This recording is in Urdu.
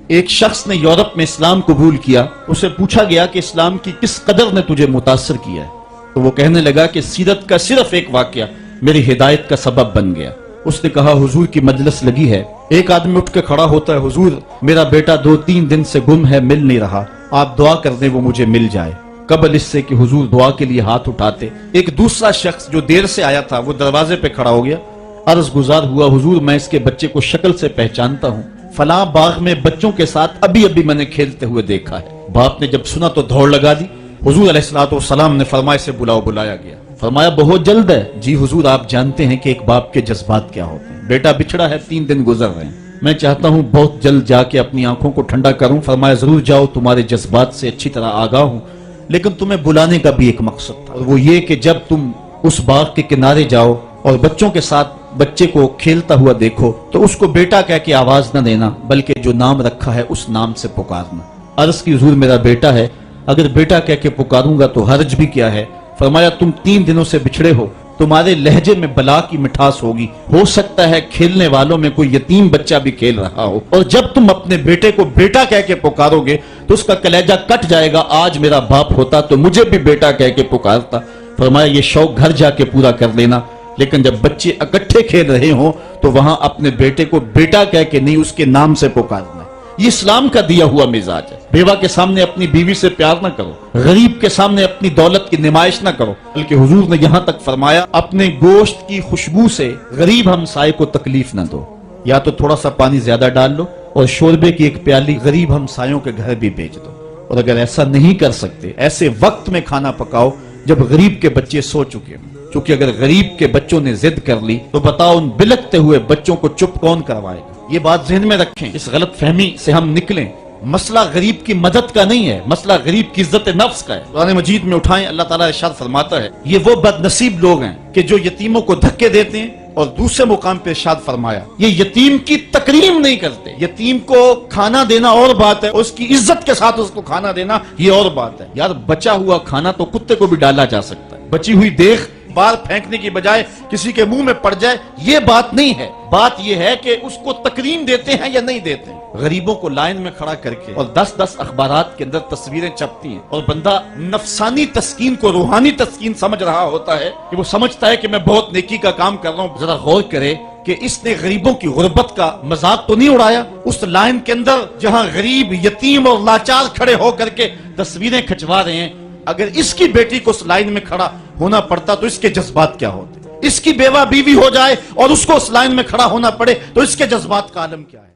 ایک شخص نے یورپ میں اسلام قبول کیا، اسے پوچھا گیا کہ اسلام کی کس قدر نے تجھے متاثر کیا ہے، تو وہ کہنے لگا کہ سیرت کا صرف ایک واقعہ میری ہدایت کا سبب بن گیا۔ اس نے کہا حضور کی مجلس لگی ہے، ایک آدمی اٹھ کے کھڑا ہوتا ہے، حضور میرا بیٹا 2-3 دن سے گم ہے، مل نہیں رہا، آپ دعا کر دیں وہ مجھے مل جائے۔ قبل اس سے کہ حضور دعا کے لیے ہاتھ اٹھاتے، ایک دوسرا شخص جو دیر سے آیا تھا وہ دروازے پہ کھڑا ہو گیا، عرض گزار ہوا حضور میں اس کے بچے کو شکل سے پہچانتا ہوں، فلاں باغ میں بچوں کے ساتھ ابھی میں نے کھیلتے ہوئے دیکھا ہے۔ باپ نے جب سنا تو دوڑ لگا دی، حضور علیہ السلام نے فرمایا سے بلایا گیا، فرمایا بہت جلد ہے؟ جی حضور آپ جانتے ہیں کہ ایک باپ کے جذبات کیا ہوتے ہیں، بیٹا بچھڑا ہے، 3 دن گزر رہے ہیں، میں چاہتا ہوں بہت جلد جا کے اپنی آنکھوں کو ٹھنڈا کروں۔ فرمایا ضرور جاؤ، تمہارے جذبات سے اچھی طرح آگاہ ہوں، لیکن تمہیں بلانے کا بھی ایک مقصد تھا، اور وہ یہ کہ جب تم اس باغ کے کنارے جاؤ اور بچوں کے ساتھ بچے کو کھیلتا ہوا دیکھو تو اس کو بیٹا کہہ کے آواز نہ دینا، بلکہ جو نام رکھا ہے اس نام سے پکارنا۔ عرض کی حضور میرا بیٹا ہے، اگر بیٹا کہہ کے پکاروں گا تو حرج بھی کیا ہے؟ فرمایا تم 3 دنوں سے بچھڑے ہو، تمہارے لہجے میں بلا کی مٹھاس ہوگی، ہو سکتا ہے کھیلنے والوں میں کوئی یتیم بچہ بھی کھیل رہا ہو، اور جب تم اپنے بیٹے کو بیٹا کہہ کے پکارو گے تو اس کا کلیجہ کٹ جائے گا، آج میرا باپ ہوتا تو مجھے بھی بیٹا کہہ کے پکارتا۔ فرمایا یہ شوق گھر جا کے پورا کر لینا، لیکن جب بچے اکٹھے کھیل رہے ہوں تو وہاں اپنے بیٹے کو بیٹا کہہ کے نہیں اس کے نام سے پکارنا۔ یہ اسلام کا دیا ہوا مزاج ہے۔ بیوہ کے سامنے اپنی بیوی سے پیار نہ کرو، غریب کے سامنے اپنی دولت کی نمائش نہ کرو، بلکہ حضور نے یہاں تک فرمایا اپنے گوشت کی خوشبو سے غریب ہمسائے کو تکلیف نہ دو، یا تو تھوڑا سا پانی زیادہ ڈال لو اور شوربے کی ایک پیالی غریب ہمسایوں کے گھر بھی بیچ دو، اور اگر ایسا نہیں کر سکتے ایسے وقت میں کھانا پکاؤ جب غریب کے بچے سو چکے ہوں، کیونکہ اگر غریب کے بچوں نے ضد کر لی تو بتاؤ ان بلکتے ہوئے بچوں کو چپ کون کروائے گا؟ یہ بات ذہن میں رکھیں، اس غلط فہمی سے ہم نکلیں۔ مسئلہ غریب کی مدد کا نہیں ہے، مسئلہ غریب کی عزت نفس کا ہے۔ قرآن مجید میں اٹھائیں، اللہ تعالیٰ ارشاد فرماتا ہے یہ وہ بد نصیب لوگ ہیں کہ جو یتیموں کو دھکے دیتے ہیں، اور دوسرے مقام پہ ارشاد فرمایا یہ یتیم کی تکریم نہیں کرتے۔ یتیم کو کھانا دینا اور بات ہے، اس کی عزت کے ساتھ اس کو کھانا دینا یہ اور بات ہے۔ یار بچا ہوا کھانا تو کتے کو بھی ڈالا جا سکتا ہے، بچی ہوئی دیکھ بار پھینکنے کی بجائے کسی کے منہ میں پڑ جائے یہ بات نہیں ہے، بات یہ ہے کہ اس کو تکریم دیتے ہیں یا نہیں دیتے ہیں۔ غریبوں کو لائن میں کھڑا کر کے اور 10 اخبارات کے اندر تصویریں چھپتی ہیں، اور بندہ نفسانی تسکین کو روحانی تسکین سمجھ رہا ہوتا ہے کہ وہ سمجھتا ہے کہ میں بہت نیکی کا کام کر رہا ہوں۔ ذرا غور کرے کہ اس نے غریبوں کی غربت کا مذاق تو نہیں اڑایا؟ اس لائن کے اندر جہاں غریب، یتیم اور لاچار کھڑے ہو کر کے تصویریں کھچوا رہے ہیں، اگر اس کی بیٹی کو اس لائن میں کھڑا ہونا پڑتا تو اس کے جذبات کیا ہوتے؟ اس کی بیوہ بیوی ہو جائے اور اس کو اس لائن میں کھڑا ہونا پڑے تو اس کے جذبات کا عالم کیا ہے؟